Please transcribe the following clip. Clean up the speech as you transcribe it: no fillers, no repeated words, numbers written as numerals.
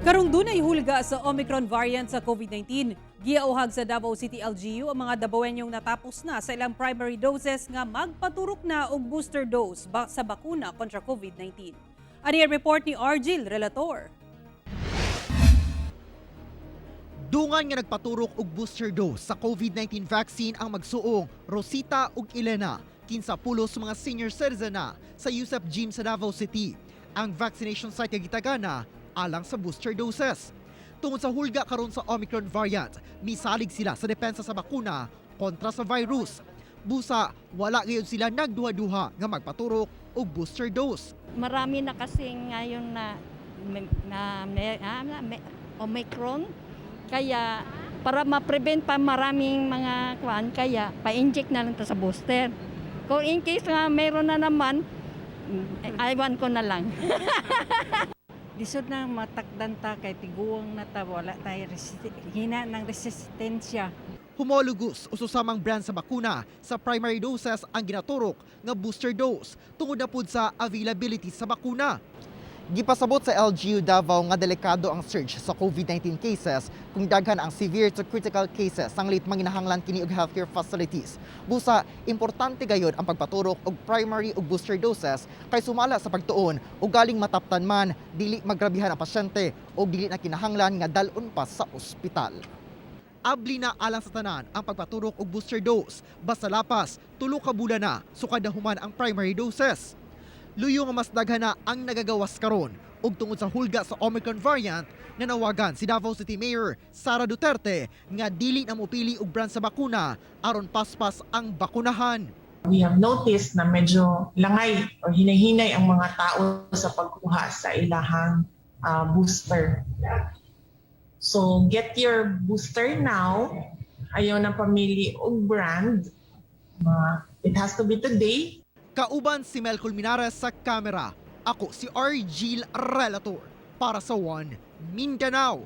Karong dunay hulga sa Omicron variant sa COVID-19. Giauhag sa Davao City LGU ang mga Davaoenyong natapos na sa ilang primary doses nga magpaturok na og booster dose sa bakuna kontra COVID-19. Ani ang report ni Argil Relator. Dungan nga nagpaturok og booster dose sa COVID-19 vaccine ang magsuong Rosita ug Elena, 15 sa mga senior citizen na sa USEP Gym sa Davao City. Ang vaccination site nga gitagana alang sa booster doses. Tungod sa hulga karon sa Omicron variant, misalig sila sa depensa sa bakuna kontra sa virus. Busa, wala gayon sila nagduha-duha nga magpaturok og booster dose. Marami na kasi ngayon na Omicron, kaya para ma-prevent pa maraming mga kwan, kaya pa-inject na lang sa booster. Kung in case nga mayroon na naman, aywan ko na lang. Lisod na matakdan ta kay tiguang na ta, wala tayo hina ng resistensya. Homologous o susamang brand sa bakuna sa primary doses ang ginaturok nga booster dose tungod na pud sa availability sa bakuna. Gipasabot sa LGU Davao nga delikado ang surge sa COVID-19 cases kung daghan ang severe to critical cases ang late manginahanglan kini og healthcare facilities. Busa, importante gayud ang pagpaturok og primary ug booster doses kay sumala sa pagtuon ug galing mataptan man dili magrabihan ang pasyente ug dili na kinahanglan nga dalon pa sa ospital. Abli na alang sa tanan ang pagpaturok og booster dose basta lapas 3 ka bulan na sukad na human ang primary doses. Luyo nga mas daghan na ang nagagawas karon ug tungod sa hulga sa Omicron variant, nanawagan si Davao City Mayor Sara Duterte nga dili na mopili og brand sa bakuna aron paspas ang bakunahan. We have noticed na medyo langay o hinay-hinay ang mga tao sa pagkuha sa ilahang booster. So get your booster now. Ayaw na pamili og brand. It has to be today. Kauban si Mel Culminares sa kamera. Ako si Argil Relator para sa One Mindanao.